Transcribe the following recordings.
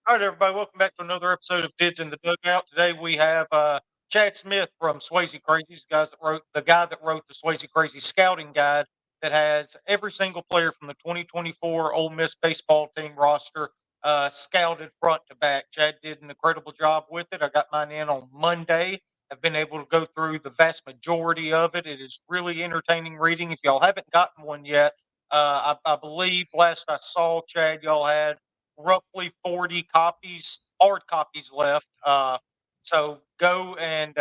All right, everybody, welcome back to another episode of Dids in the Dugout. Today we have Chad Smith from Swayze Crazies, the guy that wrote the Swayze Crazy Scouting Guide that has every single player from the 2024 Ole Miss baseball team roster scouted front to back. Chad did an incredible job with it. I got mine in on Monday. I've been able to go through the vast majority of it. It is really entertaining reading. If y'all haven't gotten one yet, I Bleav last I saw, Chad, y'all had roughly 40 copies, hard copies left. So go and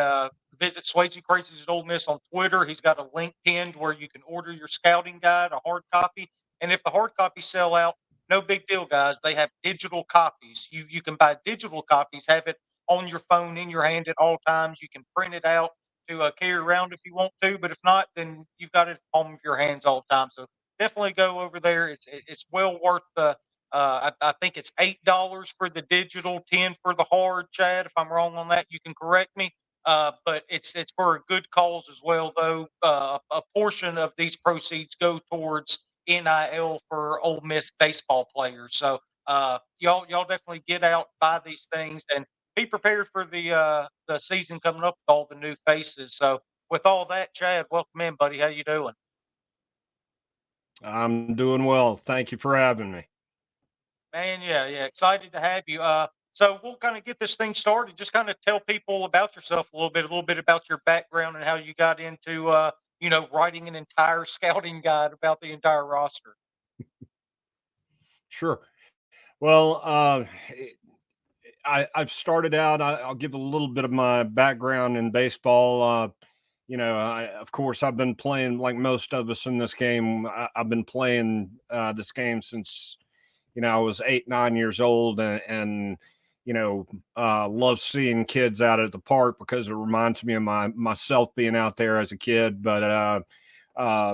visit Swayze Crazies at Ole Miss on Twitter. He's got a link pinned where you can order your scouting guide, a hard copy. And if the hard copies sell out, no big deal, guys. They have digital copies. You can buy digital copies, have it on your phone in your hand at all times. You can print it out to carry around if you want to, but if not, then you've got it at the palm of your hands all the time. So definitely go over there. It's well worth the I think it's $8 for the digital, 10 for the hard. Chad, if I'm wrong on that, you can correct me. But it's for a good cause as well, though. A portion of these proceeds go towards NIL for Ole Miss baseball players. So y'all definitely get out, buy these things, and be prepared for the season coming up with all the new faces. So with all that, Chad, welcome in, buddy. How you doing? I'm doing well. Thank you for having me. Man, yeah. Excited to have you. So we'll kind of get this thing started. Just kind of tell people about yourself a little bit about your background and how you got into, writing an entire scouting guide about the entire roster. Sure. Well, I've started out. I'll give a little bit of my background in baseball. Of course, I've been playing like most of us in this game. I've been playing this game since I was 8, 9 years old, and love seeing kids out at the park because it reminds me of myself being out there as a kid. But I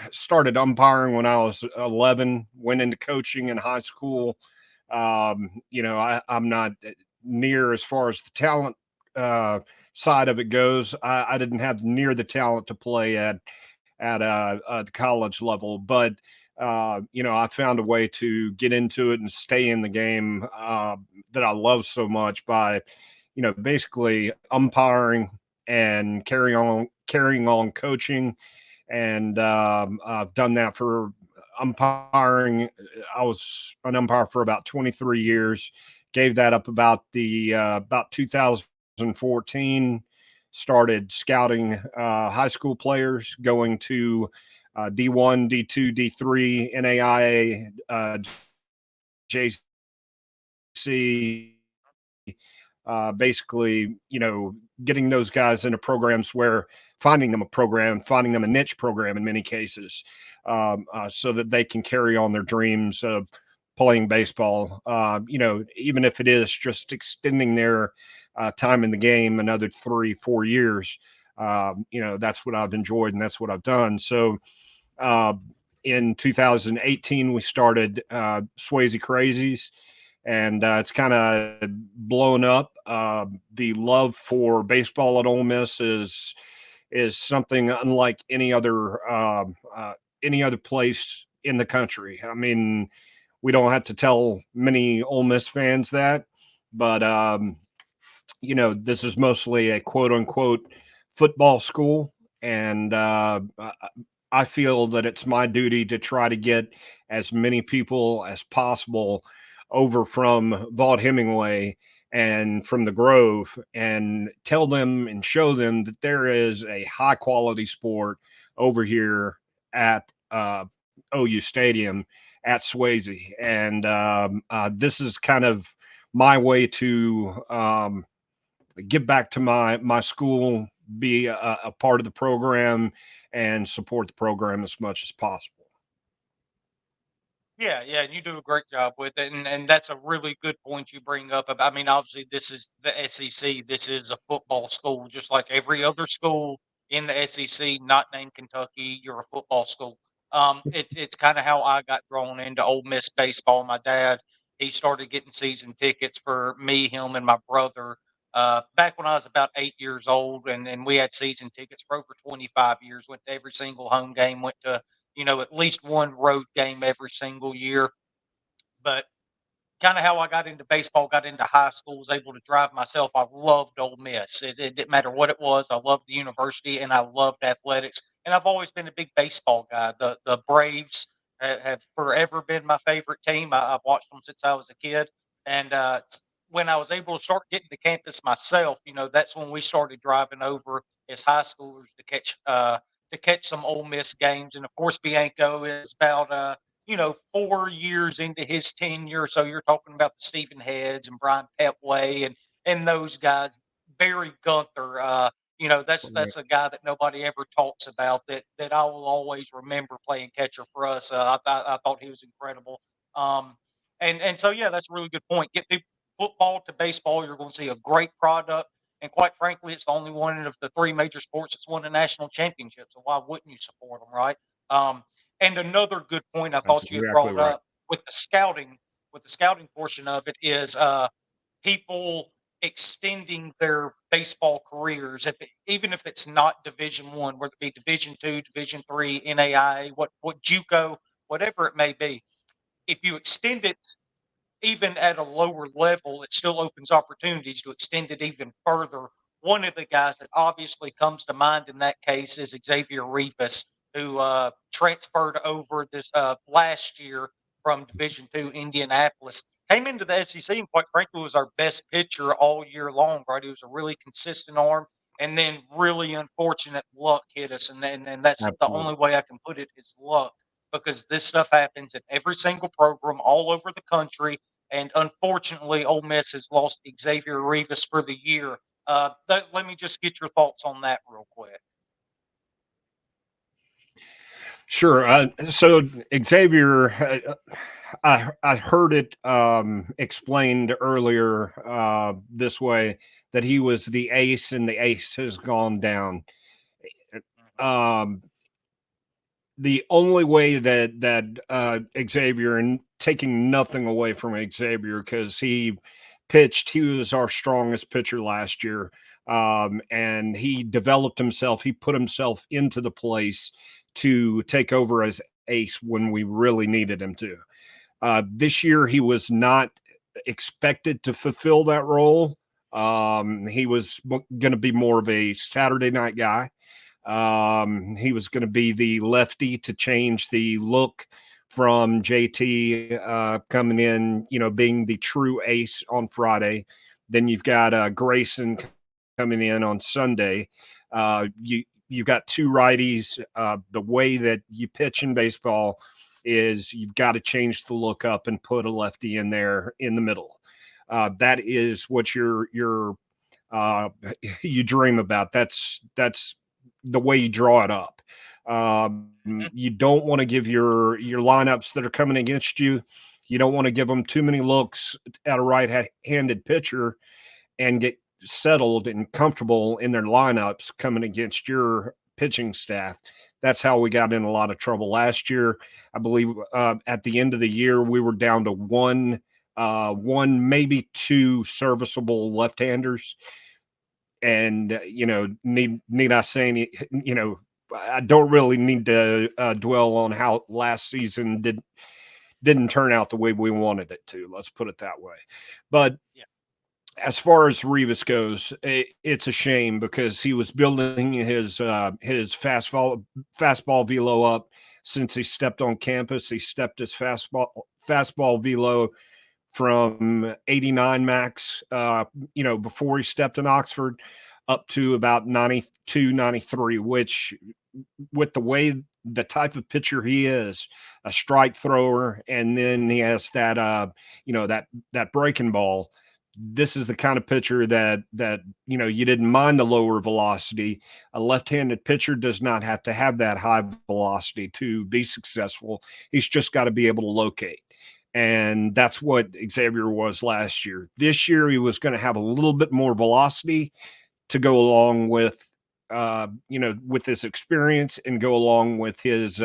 started umpiring when I was 11. Went into coaching in high school. I'm not near as far as the talent side of it goes. I didn't have near the talent to play at the college level, but I found a way to get into it and stay in the game that I love so much by, basically umpiring and carrying on coaching, and I've done that for umpiring. I was an umpire for about 23 years. Gave that up about 2014. Started scouting high school players, going to D1, D2, D3, NAIA, JC, basically, getting those guys into programs where finding them a niche program in many cases, so that they can carry on their dreams of playing baseball. Even if it is just extending their time in the game another 3, 4 years, that's what I've enjoyed and that's what I've done. So, uh, in 2018, we started Swayze Crazies, and it's kind of blown up. The love for baseball at Ole Miss is something unlike any other place in the country. I mean, we don't have to tell many Ole Miss fans that, but this is mostly a quote unquote football school, and I feel that it's my duty to try to get as many people as possible over from Vaught Hemingway and from the Grove, and tell them and show them that there is a high quality sport over here at OU Stadium at Swayze. And this is kind of my way to give back to my school, be a part of the program, and support the program as much as possible. Yeah, and you do a great job with it, and that's a really good point you bring up. I mean, obviously, this is the SEC. This is a football school, just like every other school in the SEC, not named Kentucky. You're a football school. It's kind of how I got drawn into Ole Miss baseball. My dad, he started getting season tickets for me, him, and my brother back when I was about 8 years old, and we had season tickets for over 25 years. Went to every single home game. Went to at least one road game every single year. But kind of how I got into baseball, got into high school, was able to drive myself. I loved Ole Miss. It didn't matter what it was. I loved the university and I loved athletics. And I've always been a big baseball guy. The Braves have forever been my favorite team. I've watched them since I was a kid. And when I was able to start getting to campus myself, that's when we started driving over as high schoolers to catch some Ole Miss games. And of course, Bianco is about 4 years into his tenure. So you're talking about the Stephen Heads and Brian Petway and those guys. Barry Gunther, that's a guy that nobody ever talks about that I will always remember playing catcher for us. I thought he was incredible. Um, and so yeah, that's a really good point. Get people football to baseball, you're going to see a great product. And quite frankly, it's the only one of the three major sports that's won a national championship. So why wouldn't you support them, right? And another good point I That's thought you had exactly brought right. up with the scouting portion of it is people extending their baseball careers, even if it's not Division One, whether it be Division Two, Division Three, NAIA, what JUCO, whatever it may be. If you extend it even at a lower level, it still opens opportunities to extend it even further. One of the guys that obviously comes to mind in that case is Xavier Rivas, who transferred over this last year from Division Two Indianapolis. Came into the SEC and quite frankly was our best pitcher all year long. Right, he was a really consistent arm, and then really unfortunate luck hit us, and that's the Absolutely. only way I can put it is luck because this stuff happens in every single program all over the country. And unfortunately, Ole Miss has lost Xavier Rivas for the year. Let me just get your thoughts on that real quick. Sure. So Xavier, I heard it explained earlier this way that he was the ace and the ace has gone down. Um, the only way that Xavier, and taking nothing away from Xavier because he was our strongest pitcher last year, and he developed himself. He put himself into the place to take over as ace when we really needed him to. This year, he was not expected to fulfill that role. He was going to be more of a Saturday night guy. He was going to be the lefty to change the look from JT coming in, being the true ace on Friday. Then you've got Grayson coming in on Sunday. You've got two righties. The way that you pitch in baseball is you've got to change the look up and put a lefty in there in the middle. That is what you dream about. That's the way you draw it up. You don't want to give your lineups that are coming against you. You don't want to give them too many looks at a right-handed pitcher and get settled and comfortable in their lineups coming against your pitching staff. That's how we got in a lot of trouble last year. I Bleav at the end of the year, we were down to one, maybe two serviceable left-handers. And, need I say any, I don't really need to dwell on how last season didn't turn out the way we wanted it to. Let's put it that way. But Yeah. As far as Rivas goes, it's a shame because he was building his fastball velo up since he stepped on campus. He stepped his fastball velo from 89 max, before he stepped in Oxford, up to about 92, 93, which with the type of pitcher he is, a strike thrower, and then he has that, that breaking ball. This is the kind of pitcher that you didn't mind the lower velocity. A left-handed pitcher does not have to have that high velocity to be successful. He's just got to be able to locate. And that's what Xavier was last year. This year, he was going to have a little bit more velocity to go along with, with his experience and go along with his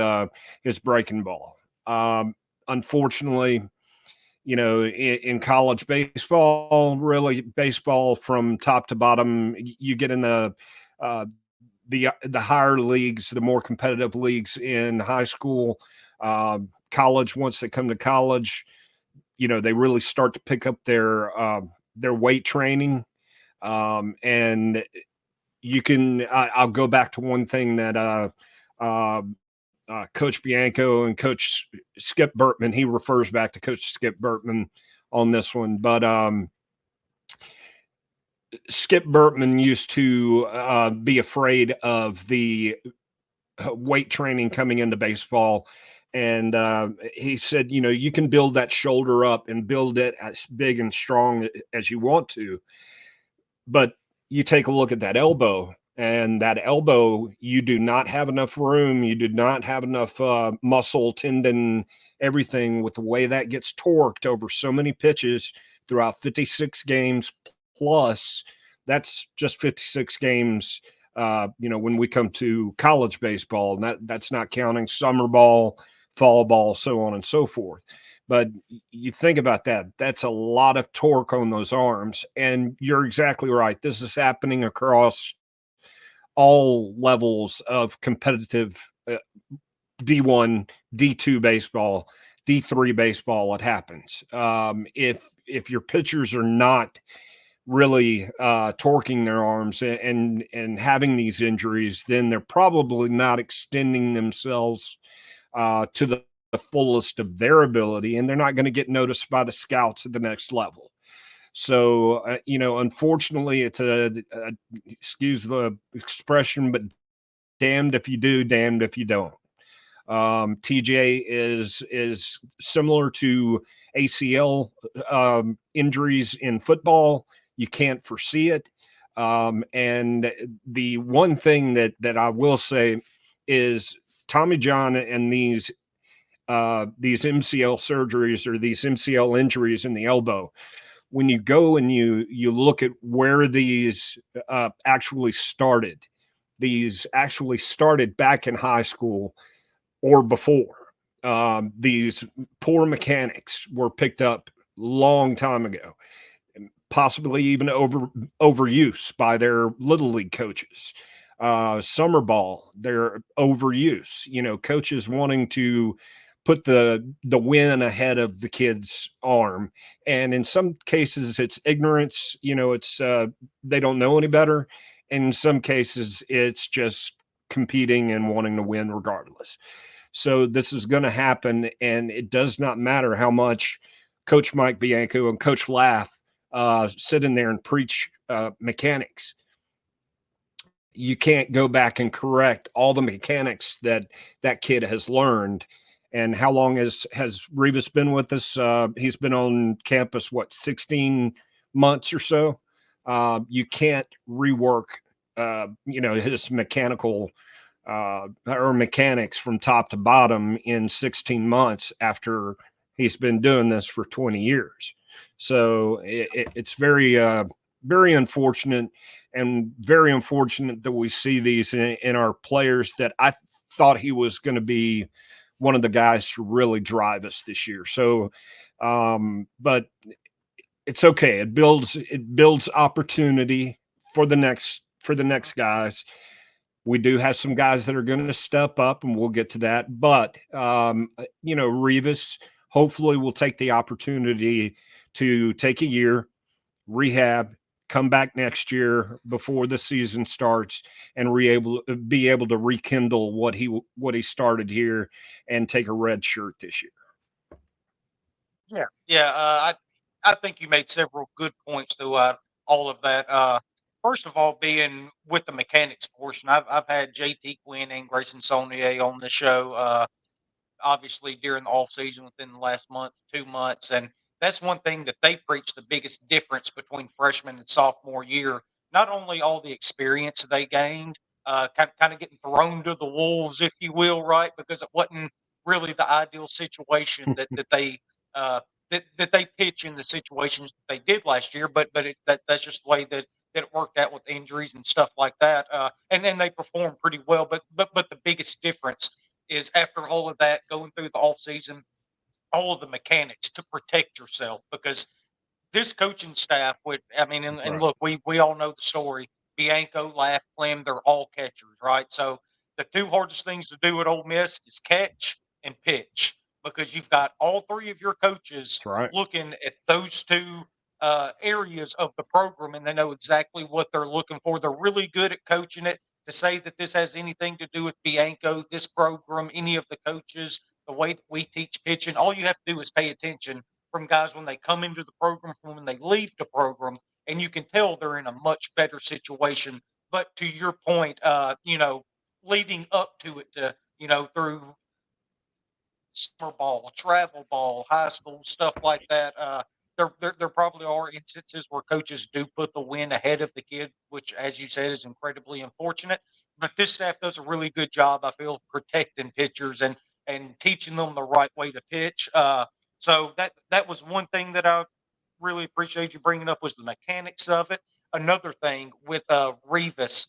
breaking ball. Unfortunately, in college baseball, really baseball from top to bottom, you get in the higher leagues, the more competitive leagues in high school, college. Once they come to college, they really start to pick up their weight training. And I'll go back to one thing that Coach Bianco and Coach Skip Bertman, he refers back to Coach Skip Bertman on this one, but Skip Bertman used to be afraid of the weight training coming into baseball. And he said, you can build that shoulder up and build it as big and strong as you want to. But you take a look at that elbow, and that elbow, you do not have enough room. You do not have enough muscle, tendon, everything, with the way that gets torqued over so many pitches throughout 56 games plus. That's just 56 games, when we come to college baseball, and that's not counting summer ball, fall ball, so on and so forth. But you think about that, that's a lot of torque on those arms. And you're exactly right. This is happening across all levels of competitive D1, D2 baseball, D3 baseball. It happens. If your pitchers are not really torquing their arms and having these injuries, then they're probably not extending themselves to the fullest of their ability, and they're not going to get noticed by the scouts at the next level. So, unfortunately, it's excuse the expression, but damned if you do, damned if you don't. TJ is similar to ACL injuries in football. You can't foresee it. And the one thing that I will say is Tommy John and these MCL surgeries or these MCL injuries in the elbow, when you go and you look at where these actually started back in high school or before. These poor mechanics were picked up long time ago, possibly even overuse by their little league coaches. Summer ball, their overuse, coaches wanting to put the win ahead of the kid's arm. And in some cases it's ignorance, it's they don't know any better. In some cases it's just competing and wanting to win regardless. So this is going to happen, and it does not matter how much Coach Mike Bianco and Coach Laugh sit in there and preach mechanics. You can't go back and correct all the mechanics that kid has learned. And how long has Revis been with us? He's been on campus, 16 months or so? You can't rework, his mechanical or mechanics from top to bottom in 16 months after he's been doing this for 20 years. So it's very, very unfortunate, and very unfortunate that we see these in our players that I thought he was going to be one of the guys to really drive us this year. So, but it's okay. It builds opportunity for the next guys. We do have some guys that are going to step up, and we'll get to that. But, Revis hopefully will take the opportunity to take a year, rehab, come back next year before the season starts, and be able to rekindle what he started here and take a red shirt this year. Yeah. I think you made several good points throughout all of that. First of all, being with the mechanics portion, I've had JT Quinn and Grayson Saunier on the show, obviously during the off season within the last month, 2 months. And that's one thing that they preach, the biggest difference between freshman and sophomore year. Not only all the experience they gained, kind of getting thrown to the wolves, if you will, right? Because it wasn't really the ideal situation year. that they that they pitch in the situations that they did last year. But that's just the way that it worked out with injuries and stuff like that. And then they performed pretty well. But the biggest difference is after all of that, going through the off season, all of the mechanics to protect yourself, because this coaching staff would, and Right. look, we all know the story. Bianco, Laugh, Clem, they're all catchers, right? So the two hardest things to do at Ole Miss is catch and pitch, because you've got all three of your coaches That's right. looking at those two areas of the program, and they know exactly what they're looking for. They're really good at coaching it. To say that this has anything to do with Bianco, this program, any of the coaches, the way that we teach pitching, all you have to do is pay attention from guys when they come into the program, from when they leave the program, and you can tell they're in a much better situation. But to your point, leading up to it, through summer ball, travel ball, high school stuff like that. There probably are instances where coaches do put the win ahead of the kid, which, as you said, is incredibly unfortunate. But this staff does a really good job, I feel, of protecting pitchers and teaching them the right way to pitch. So that was one thing that I really appreciate you bringing up, was the mechanics of it. Another thing with Revis,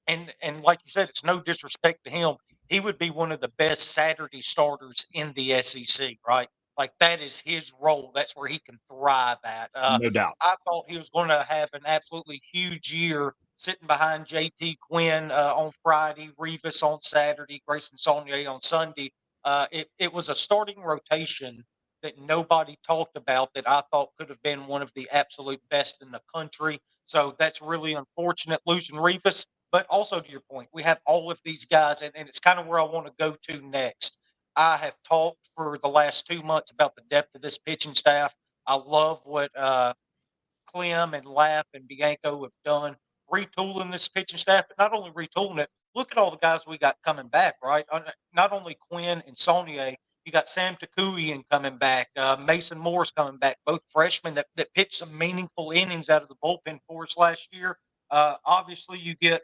and like you said, it's no disrespect to him. He would be one of the best Saturday starters in the SEC, right? Like, that is his role. That's where he can thrive at. No doubt. I thought he was going to have an absolutely huge year sitting behind JT Quinn on Friday, Revis on Saturday, Grayson Saunier on Sunday. It was a starting rotation that nobody talked about that I thought could have been one of the absolute best in the country. So that's really unfortunate losing Revis. But also, to your point, we have all of these guys, and it's kind of where I want to go to next. I have talked for the last 2 months about the depth of this pitching staff. I love what Clem and Laugh and Bianco have done, retooling this pitching staff, but not only retooling it, look at all the guys we got coming back, right? Not only Quinn and Saunier, you got Sam Takuian coming back, Mason Morris coming back, both freshmen that pitched some meaningful innings out of the bullpen for us last year. Obviously, you get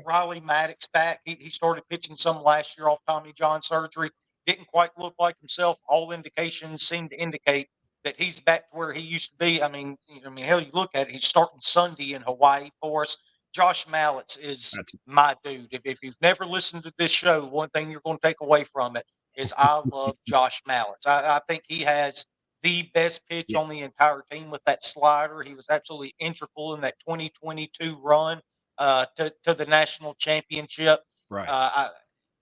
Riley Maddox back. He started pitching some last year off Tommy John surgery. Didn't quite look like himself. All indications seem to indicate that he's back to where he used to be. I mean, hell, you look at it. He's starting Sunday in Hawaii for us. Josh Mallitz is my dude. If you've never listened to this show, one thing you're going to take away from it is I love Josh Mallitz. I think he has the best pitch on the entire team with that slider. He was absolutely integral in that 2022 run to the national championship. Right.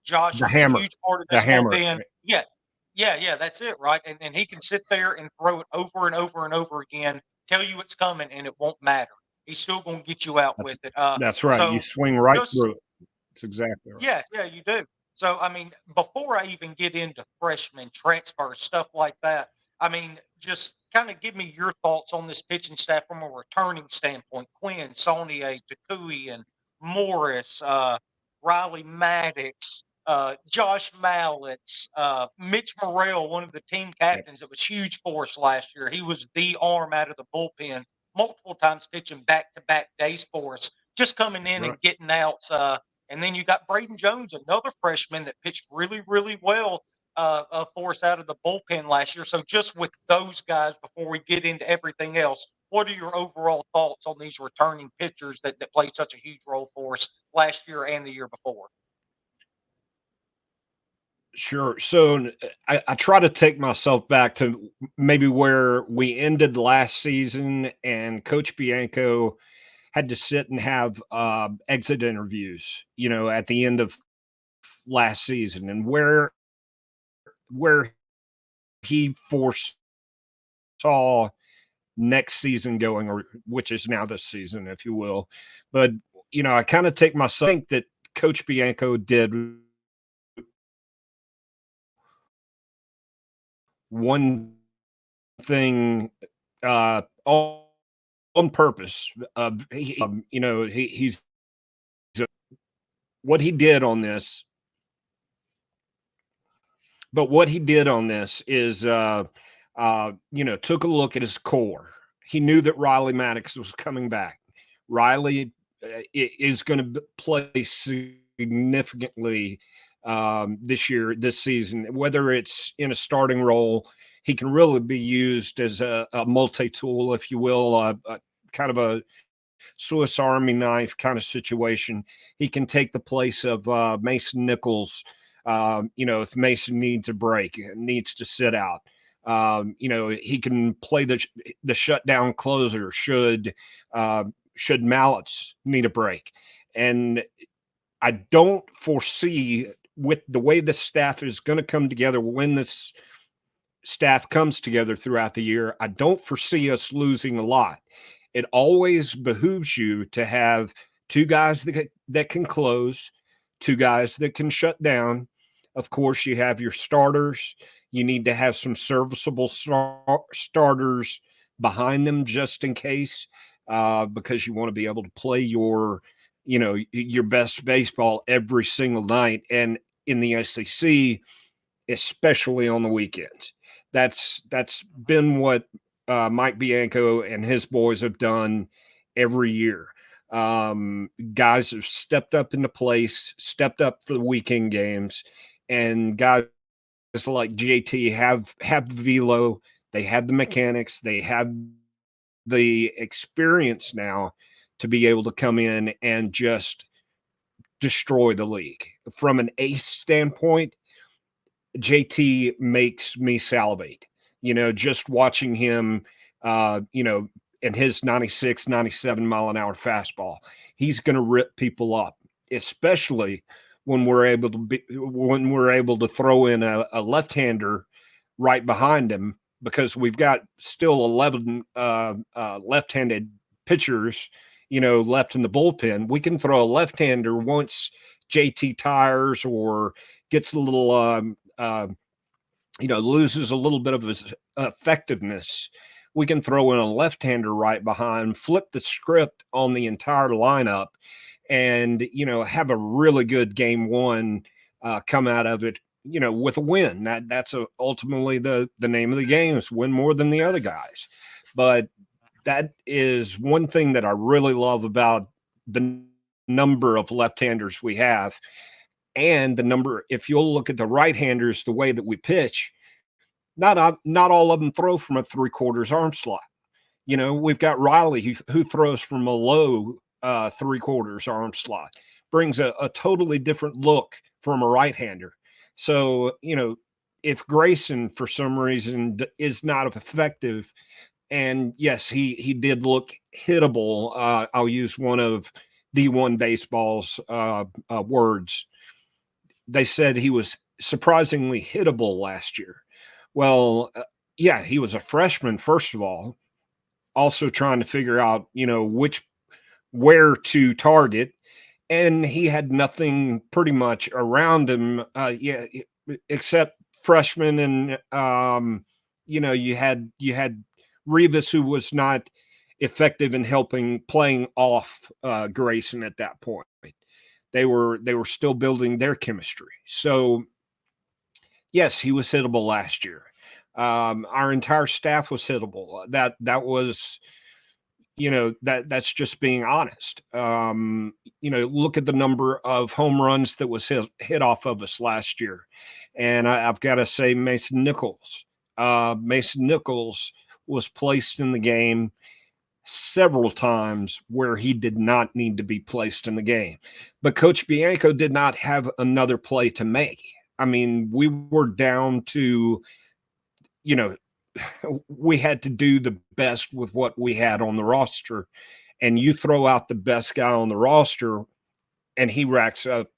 Josh The is hammer. a huge part of this The hammer. bullpen. Yeah, that's it, right? And he can sit there and throw it over and over and over again, tell you it's coming, and it won't matter. He's still going to get you out with it. That's right. So you swing right through it. That's exactly right. Yeah, you do. So, I mean, before I even get into freshmen, transfers, stuff like that, I mean, just kind of give me your thoughts on this pitching staff from a returning standpoint. Quinn, Saunier, Takui, and Morris, Riley Maddox, Josh Mallitz, Mitch Morrell, one of the team captains that was huge for us last year. He was the arm out of the bullpen multiple times, pitching back-to-back days for us, just coming in and getting outs. And then you got Braden Jones, another freshman that pitched really, really well for us out of the bullpen last year. So just with those guys, before we get into everything else, what are your overall thoughts on these returning pitchers that played such a huge role for us last year and the year before? Sure. So I try to take myself back to maybe where we ended last season, and Coach Bianco had to sit and have exit interviews, at the end of last season, and where he foresaw next season going, or which is now this season, if you will. But, I kind of take myself, think that Coach Bianco did one thing on purpose. He's what he did on this. But what he did on this is, took a look at his core. He knew that Riley Maddox was coming back. Riley is going to play significantly this season, whether it's in a starting role. He can really be used as a multi-tool, if you will, kind of a Swiss Army knife kind of situation. He can take the place of Mason Nichols. If Mason needs a break, needs to sit out, he can play the shutdown closer should Mallitz need a break. And I don't foresee with the way the staff is going to come together, when this staff comes together throughout the year, I don't foresee us losing a lot. It always behooves you to have two guys that can close, two guys that can shut down. Of course, you have your starters. You need to have some serviceable starters behind them just in case, because you want to be able to play your best baseball every single night. And in the SEC, especially on the weekends. That's been what Mike Bianco and his boys have done every year. Guys have stepped up into place, stepped up for the weekend games, and guys like JT have the velo, they have the mechanics, they have the experience now to be able to come in and just destroy the league. From an ace standpoint, JT makes me salivate, just watching him, in his 96, 97 mile an hour fastball. He's going to rip people up, especially when we're able to throw in a left-hander right behind him, because we've got still 11 left-handed pitchers, left in the bullpen. We can throw a left-hander once JT tires or gets a little loses a little bit of his effectiveness. We can throw in a left-hander right behind, flip the script on the entire lineup, and have a really good game one come out of it, with a win. That's ultimately the name of the game, is win more than the other guys. But that is one thing that I really love about the number of left-handers we have. And the number, if you'll look at the right-handers, the way that we pitch, not all of them throw from a 3/4 arm slot. We've got Riley who throws from a low 3/4 arm slot, brings a totally different look from a right-hander. So, if Grayson for some reason is not effective, and yes, he did look hittable. I'll use one of D1 baseball's words. They said he was surprisingly hittable last year. Well, yeah, he was a freshman, first of all, also trying to figure out, where to target. And he had nothing pretty much around him, except freshmen. And, you had Rivas, who was not effective in playing off Grayson at that point. They were still building their chemistry. So, yes, he was hittable last year. Our entire staff was hittable. That was, that's just being honest. Look at the number of home runs that was hit off of us last year. And I've got to say, Mason Nichols was placed in the game several times where he did not need to be placed in the game. But Coach Bianco did not have another play to make. I mean, we were down to, we had to do the best with what we had on the roster. And you throw out the best guy on the roster and he racks up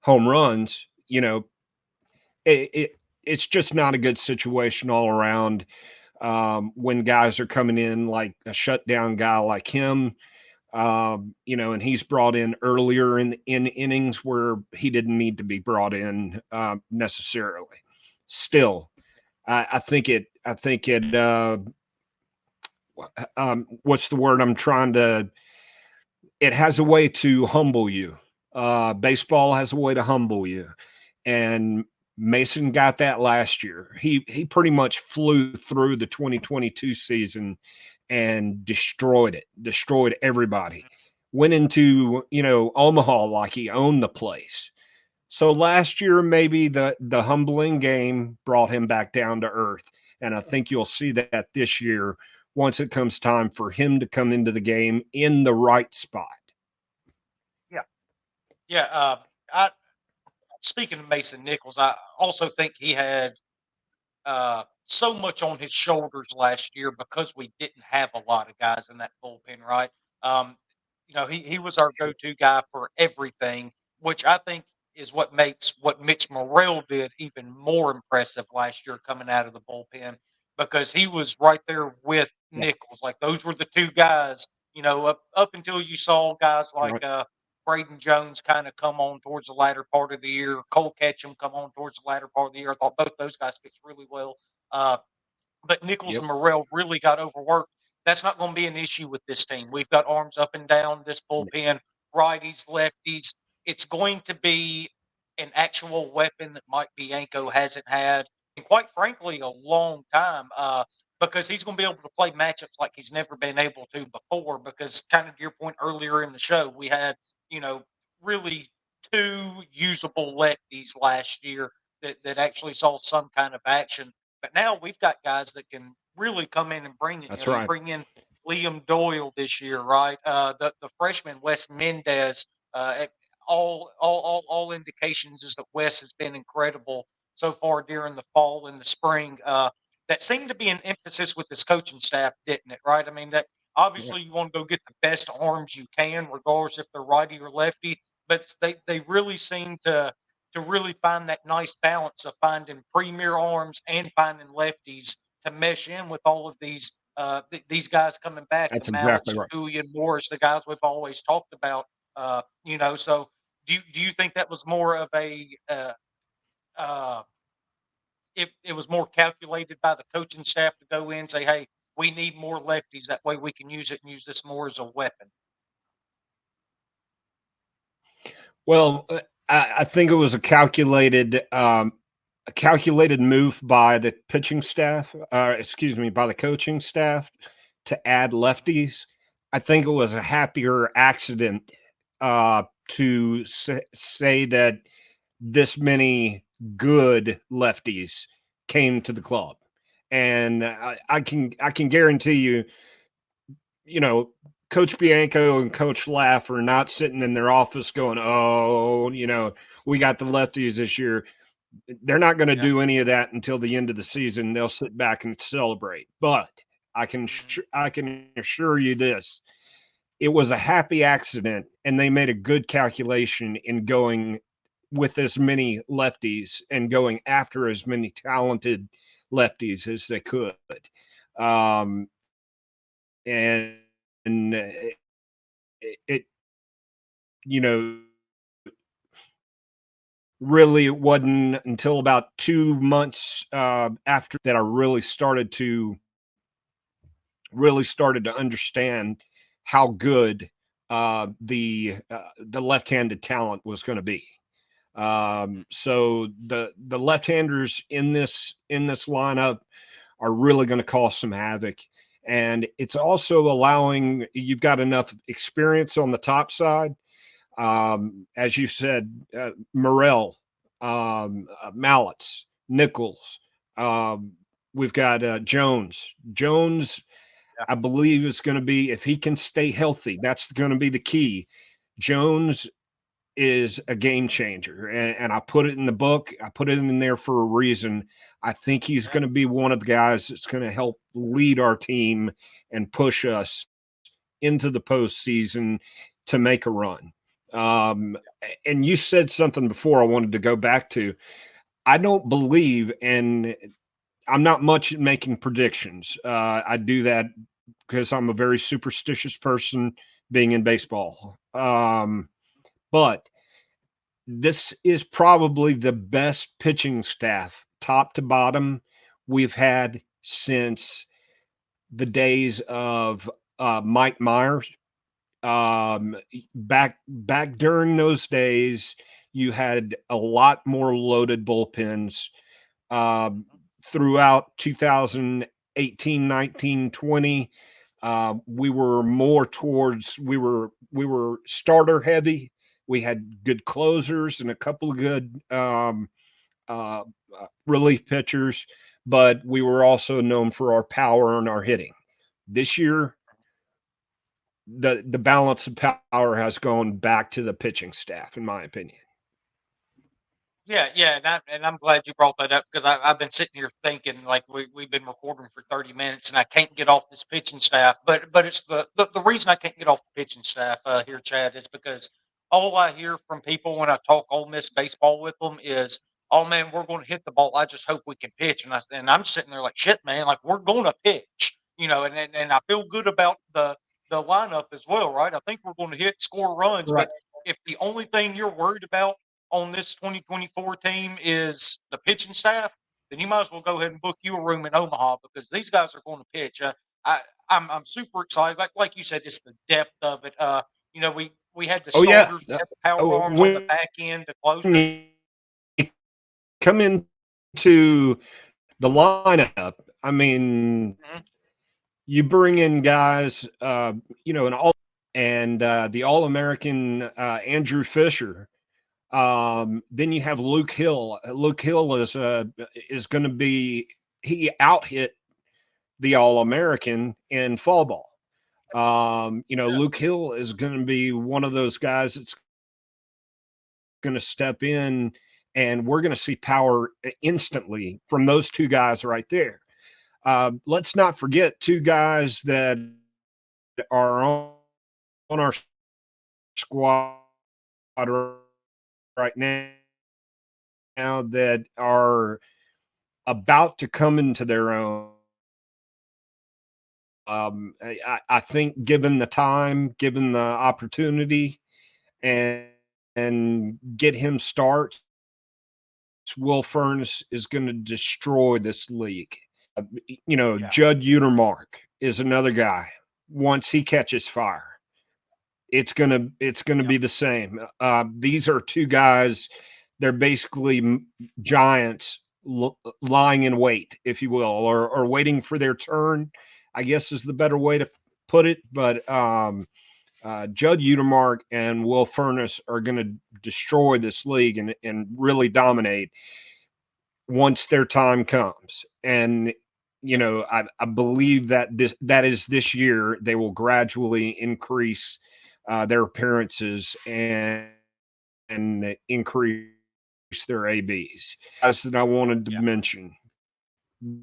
home runs, it's just not a good situation all around. When guys are coming in like a shutdown guy like him, and he's brought in earlier in innings where he didn't need to be brought in necessarily. Still, I think it. What's the word I'm trying to? It has a way to humble you. Baseball has a way to humble you, and Mason got that last year. He pretty much flew through the 2022 season and destroyed everybody. Went into, Omaha like he owned the place. So last year, maybe the humbling game brought him back down to earth. And I think you'll see that this year once it comes time for him to come into the game in the right spot. Yeah. Yeah. Speaking of Mason Nichols, I also think he had so much on his shoulders last year because we didn't have a lot of guys in that bullpen, right? He was our go-to guy for everything, which I think is what makes what Mitch Morrell did even more impressive last year coming out of the bullpen, because he was right there with Yeah, Nichols. Like those were the two guys, up until you saw guys like right. Braden Jones kind of come on towards the latter part of the year, Cole Ketchum come on towards the latter part of the year. I thought both those guys pitched really well. But Nichols Yep. and Morrell really got overworked. That's not going to be an issue with this team. We've got arms up and down this bullpen, righties, lefties. It's going to be an actual weapon that Mike Bianco hasn't had in, quite frankly, a long time, because he's going to be able to play matchups like he's never been able to before. Because, kind of to your point earlier in the show, we had, you know, really two usable lefties last year that actually saw some kind of action. But now we've got guys that can really come in and bring it. That's You right. bring in Liam Doyle this year, right? The freshman Wes Mendez. All indications is that Wes has been incredible so far during the fall and the spring. That seemed to be an emphasis with this coaching staff, didn't it? Right? I mean, that Yeah, obviously you want to go get the best arms you can, regardless if they're righty or lefty. But they really seem to really find that nice balance of finding premier arms and finding lefties to mesh in with all of these guys coming back, the that's exactly Mallets, right. Julian Morris, the guys we've always talked about. So do you think that was more of a uh, it was more calculated by the coaching staff to go in and say, hey, we need more lefties. That way we can use it and use this more as a weapon. Well, I think it was a calculated move by the pitching staff, excuse me, by the coaching staff to add lefties. I think it was a happier accident to say that this many good lefties came to the club, and I can guarantee you, you know, Coach Bianco and Coach Laugh are not sitting in their office going, "Oh, we got the lefties this year." They're not going to Yeah. do any of that until the end of the season. They'll sit back and celebrate. But Mhm. I can assure you this: it was a happy accident, and they made a good calculation in going with as many lefties and going after as many talented lefties as they could. Um, and it, you know, really it wasn't until about 2 months after that I really started to understand how good the left-handed talent was going to be. So the left-handers in this lineup are really going to cause some havoc. And it's also allowing you've got enough experience on the top side. As you said, Morrell, Mallets, Nichols. Um, we've got Jones. Jones, Yeah. I Bleav, is going to be, if he can stay healthy, that's going to be the key. Jones is a game changer. And I put it in the book. I put it in there for a reason. I think he's Yeah. going to be one of the guys that's going to help lead our team and push us into the postseason to make a run. Um, and you said something before I wanted to go back to. I don't Bleav, and I'm not much at making predictions. I do that because I'm a very superstitious person being in baseball. But this is probably the best pitching staff, top to bottom, we've had since the days of Mike Myers. Back during those days, you had a lot more loaded bullpens. Um, Throughout 2018, 19, 20, we were more towards we were starter heavy. We had good closers and a couple of good uh, relief pitchers, but we were also known for our power and our hitting. This year, the balance of power has gone back to the pitching staff, in my opinion. Yeah, and I'm glad you brought that up, because I've been sitting here thinking, like, we've been recording for 30 minutes and I can't get off this pitching staff. But it's the reason I can't get off the pitching staff here, Chad, is because all I hear from people when I talk Ole Miss baseball with them is, "Oh man, we're going to hit the ball. I just hope we can pitch." And I'm sitting there like, "Shit, man! Like we're going to pitch, and I feel good about the lineup as well, right? I think we're going to hit score runs, Right. but if the only thing you're worried about on this 2024 team is the pitching staff, then you might as well go ahead and book you a room in Omaha because these guys are going to pitch. I, I'm super excited. Like you said, it's the depth of it. We had the Oh yeah. starters, we had the power arms on the When back end to close it. you come into the lineup, I mean, Mhm. you bring in guys, an all and the All American Andrew Fisher. Then you have Luke Hill. Luke Hill is going to be he out hit the All American in fall ball. Yeah, Luke Hill is going to be one of those guys that's going to step in, and we're going to see power instantly from those two guys right there. Let's not forget two guys that are on our squad right now that are about to come into their own. I think given the time, given the opportunity, and get him starts, Will Furnace is going to destroy this league. yeah, Judd Utermark is another guy. Once he catches fire, it's gonna yeah, be the same. These are two guys. They're basically giants lying in wait, if you will, or waiting for their turn, I guess is the better way to put it. But Judd Utermark and Will Furnace are going to destroy this league and really dominate once their time comes. And I Bleav that that is this year they will gradually increase their appearances and increase their ABs. As that I wanted to yeah, mention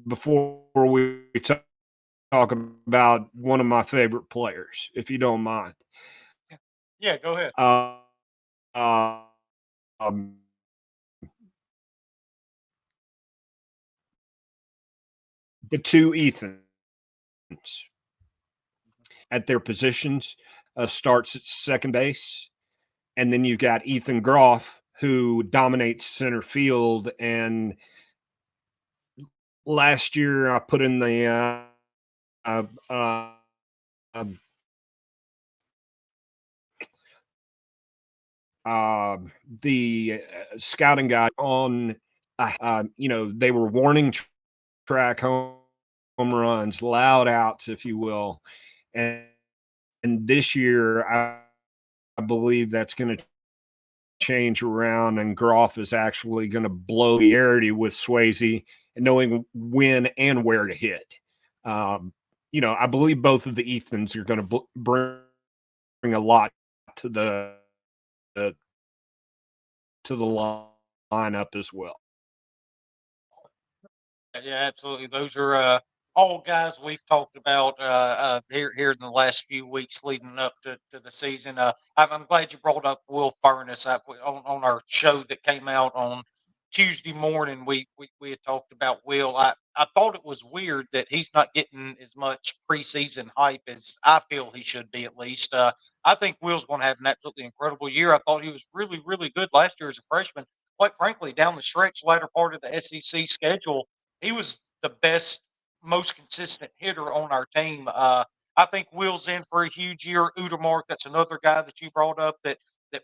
before we talk about one of my favorite players, if you don't mind. yeah. Yeah, go ahead. Uh, uh, um, the two Ethans at their positions starts at second base, and then you've got Ethan Groff who dominates center field. And last year I put in the uh, uh, uh, the scouting guy on. They were warning track home runs, loud outs, if you will, and this year I Bleav that's going to change around, and Groff is actually going to blow the airity with Swayze and knowing when and where to hit. I Bleav both of the Ethans are going to bring a lot to the to the lineup as well. Yeah, absolutely. Those are all guys we've talked about here in the last few weeks leading up to the season. I'm glad you brought up Will Furnace. On our show that came out on Tuesday morning. We had talked about Will. I thought it was weird that he's not getting as much preseason hype as I feel he should be. At least I think Will's going to have an absolutely incredible year. I thought he was really really good last year as a freshman. Quite frankly, down the stretch, latter part of the SEC schedule he was the best, most consistent hitter on our team. I think Will's in for a huge year. Udermark, that's another guy that you brought up that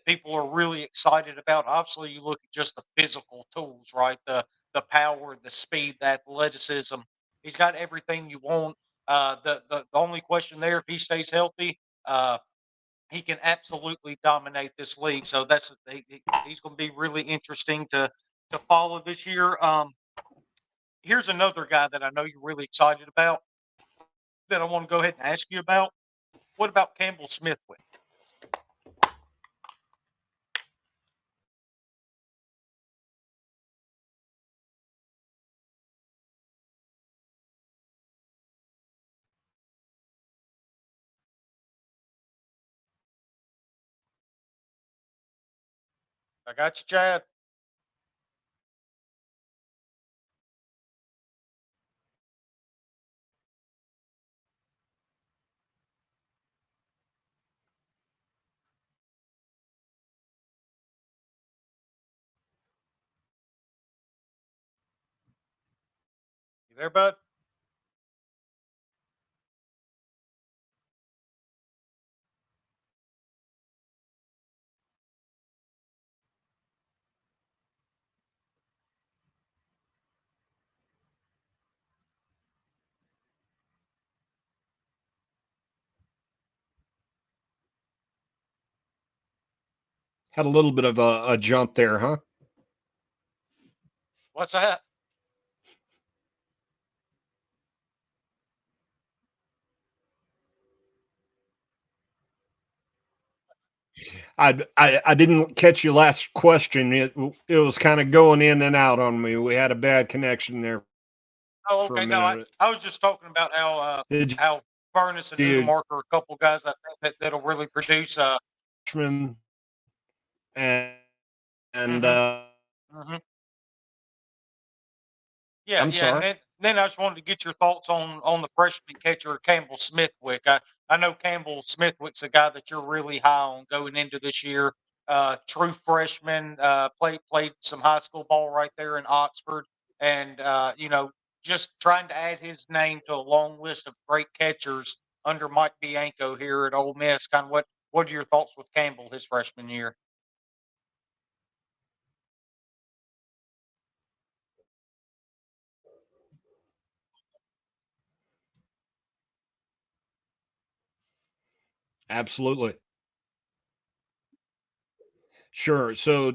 people are really excited about. Obviously, you look at just the physical tools, right? The power, the speed, the athleticism. He's got everything you want. The only question there, if he stays healthy, he can absolutely dominate this league. So he's going to be really interesting to follow this year. Here's another guy that I know you're really excited about that I want to go ahead and ask you about. What about Campbell Smithwick? I got you, Chad. You there, bud? Had a little bit of a jump there, huh? What's that? I didn't catch your last question. It was kind of going in and out on me. We had a bad connection there Oh, for a okay. No, I, minute. I was just talking about Did how Furnace and you Newmark are a couple guys I think that'll really produce. freshman and and Mhm, mhm. Yeah, I'm yeah, and sorry. then I just wanted to get your thoughts on the freshman catcher Campbell Smithwick. I know Campbell Smithwick's a guy that you're really high on going into this year. True freshman, played some high school ball right there in Oxford, and just trying to add his name to a long list of great catchers under Mike Bianco here at Ole Miss. Kind of what are your thoughts with Campbell his freshman year? Absolutely. Sure. So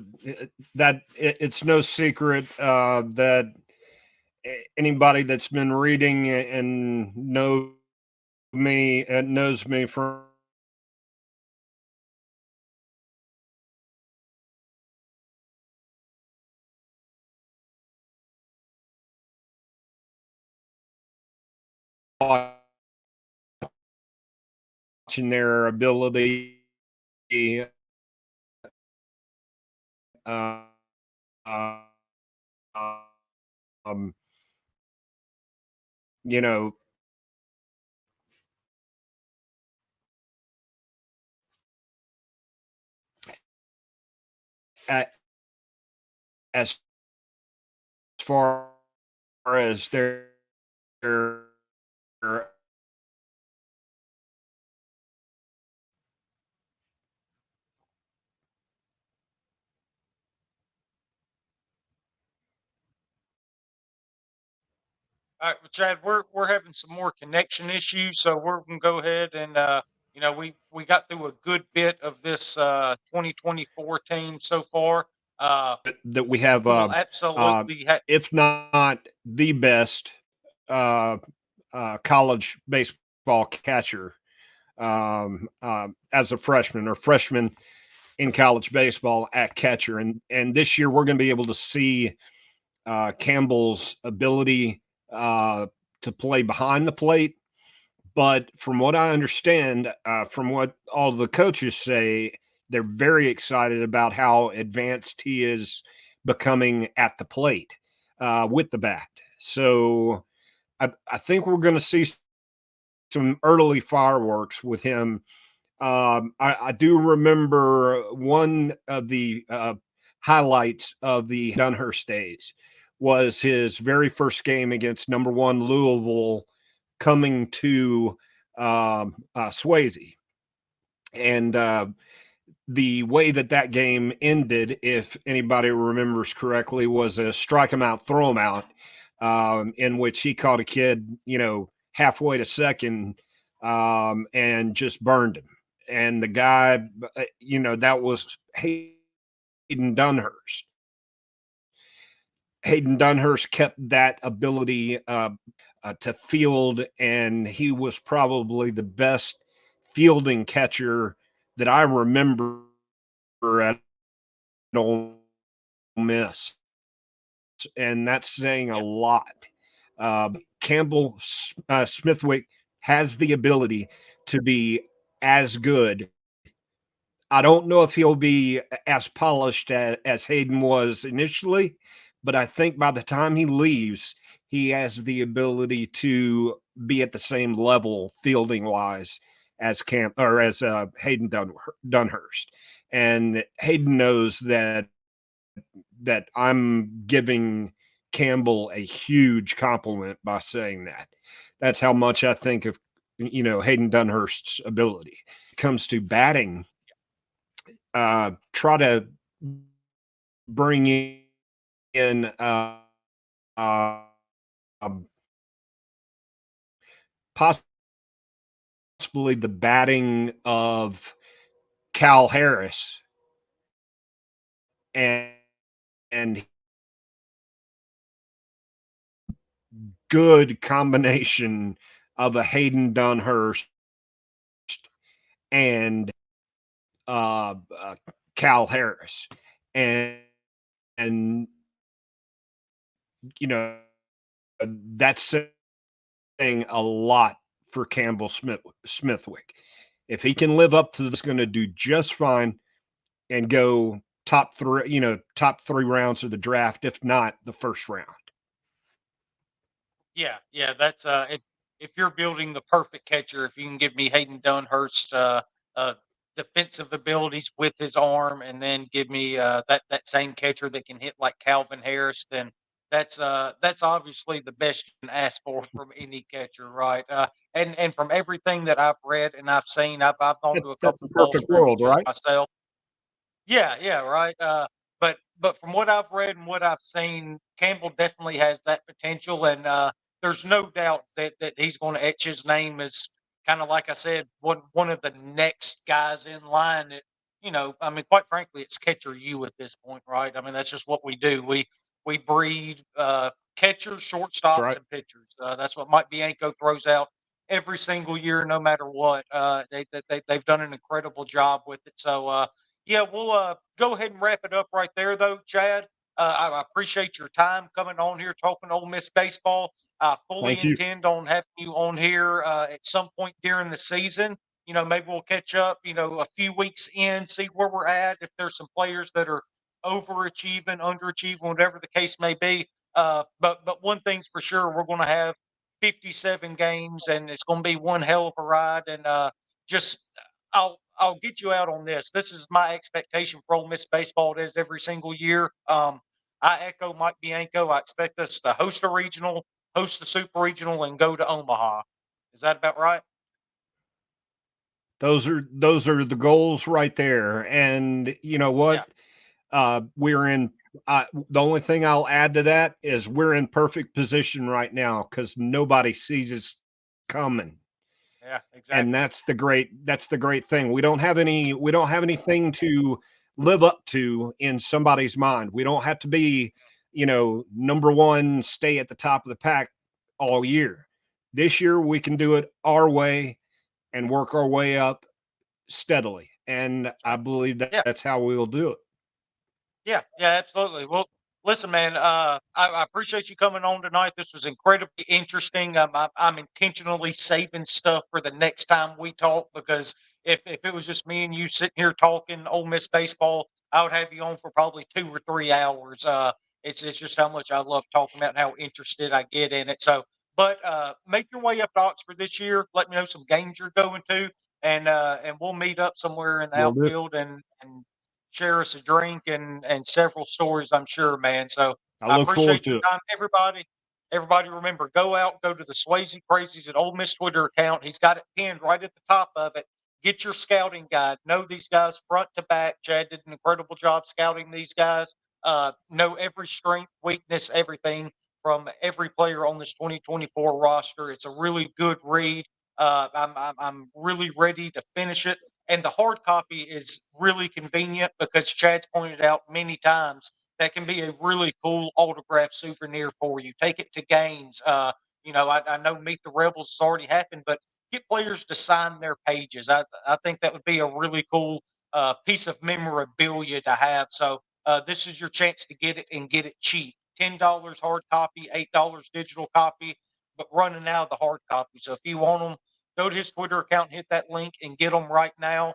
it's no secret that anybody that's been reading and knows me from watching their ability, uh, uh, um, you know, at, as far as their All right, well, Chad, we're having some more connection issues, so we're gonna go ahead and we got through a good bit of this 2024 team so far. Uh, that we have, we will uh, absolutely have. if not the best uh, college baseball catcher as a freshman or freshman in college baseball at catcher, and this year we're going to be able to see Campbell's ability to play behind the plate. But from what I understand, from what all the coaches say, they're very excited about how advanced he is becoming at the plate with the bat. So I think we're going to see some early fireworks with him. I do remember one of the highlights of the Dunhurst days was his very first game against number one Louisville coming to Swayze. And the way that game ended, if anybody remembers correctly, was a strike him out, throw him out, in which he caught a kid, halfway to second, and just burned him. And the guy, that was Hayden Dunhurst. Hayden Dunhurst kept that ability to field, and he was probably the best fielding catcher that I remember at Ole Miss, and that's saying a Yeah, lot. Campbell Smithwick has the ability to be as good, I don't know if he'll be as polished as Hayden was initially, but I think by the time he leaves, he has the ability to be at the same level fielding wise as Hayden Dunhurst. And Hayden knows that I'm giving Campbell a huge compliment by saying that. That's how much I think of Hayden Dunhurst's ability. It comes to batting, try to bring in possibly the batting of Cal Harris and good combination of a Hayden Dunhurst and Cal Harris, and that's saying a lot for Campbell Smithwick. If he can live up to this, going to do just fine and go top three rounds of the draft, if not the first round. Yeah, that's if you're building the perfect catcher, if you can give me Hayden Dunhurst defensive abilities with his arm, and then give me that same catcher that can hit like Calvin Harris, then that's obviously the best you can ask for from any catcher, right? And from everything that I've read and I've seen, I've gone to a That's couple the ball perfect world, scrimmages right? myself. Yeah, right. But from what I've read and what I've seen, Campbell definitely has that potential, and there's no doubt that he's going to etch his name as kind of like I said, one of the next guys in line. That I mean, quite frankly, it's catcher you at this point, right? I mean, that's just what we do. We breed catchers, That's shortstops, right. and pitchers. That's what Mike Bianco throws out every single year, no matter what. They've done an incredible job with it. So. Yeah, we'll go ahead and wrap it up right there, though, Chad. I appreciate your time coming on here talking Ole Miss baseball. I fully Thank you. intend on having you on here at some point during the season. Maybe we'll catch up, a few weeks in, see where we're at, if there's some players that are overachieving, underachieving, whatever the case may be. But one thing's for sure, we're going to have 57 games, and it's going to be one hell of a ride. And just I'll get you out on this. This is my expectation for Ole Miss baseball. It is every single year. I echo Mike Bianco. I expect us to host a regional, host a super regional, and go to Omaha. Is that about right? Those are the goals right there. And you know Yeah. what? We're in. The only thing I'll add to that is we're in perfect position right now because nobody sees us coming. Yeah. And Exactly. that's the great thing. We don't have anything to live up to in somebody's mind. We don't have to be, number one, stay at the top of the pack all year. This year we can do it our way and work our way up steadily. And I Bleav that Yeah. that's how we will do it. Yeah, absolutely. Well, listen, man, I appreciate you coming on tonight. This was incredibly interesting. I'm intentionally saving stuff for the next time we talk because if it was just me and you sitting here talking Ole Miss baseball, I would have you on for probably 2 or 3 hours. It's just how much I love talking about and how interested I get in it. So, but make your way up to Oxford this year. Let me know some games you're going to, and we'll meet up somewhere in the Will do. outfield and share us a drink and several stories, I'm sure, man. So I I look forward appreciate your to it. time, everybody. Everybody, remember, go out, go to the Swayze Crazies at Ole Miss Twitter account. He's got it pinned right at the top of it. Get your scouting guide. Know these guys front to back. Chad did an incredible job scouting these guys. Know every strength, weakness, everything from every player on this 2024 roster. It's a really good read. I'm really ready to finish it. And the hard copy is really convenient because Chad's pointed out many times that can be a really cool autograph souvenir for you. Take it to games. I know Meet the Rebels has already happened, but get players to sign their pages. I think that would be a really cool piece of memorabilia to have. So this is your chance to get it and get it cheap. $10 hard copy, $8 digital copy, but running out of the hard copy. So if you want them, go to his Twitter account, hit that link, and get them right now.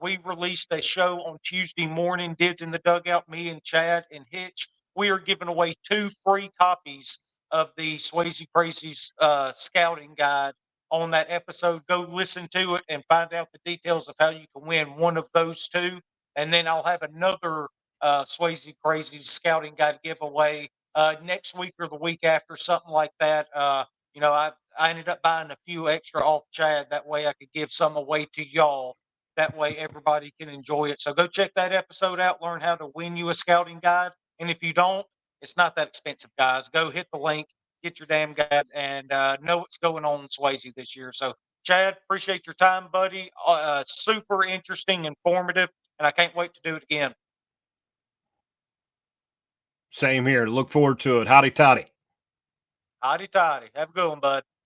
We released a show on Tuesday morning, Dids in the Dugout, me and Chad and Hitch. We are giving away 2 free copies of the Swayze Crazies scouting guide on that episode. Go listen to it and find out the details of how you can win one of those 2. And then I'll have another Swayze Crazies scouting guide giveaway next week or the week after, something like that. I ended up buying a few extra off Chad. That way I could give some away to y'all. That way everybody can enjoy it. So go check that episode out, learn how to win you a scouting guide. And if you don't, it's not that expensive, guys. Go hit the link, get your damn guide, and know what's going on in Swayze this year. So, Chad, appreciate your time, buddy. Super interesting, informative, and I can't wait to do it again. Same here. Look forward to it. Howdy toddy. Howdy toddy. Have a good one, bud.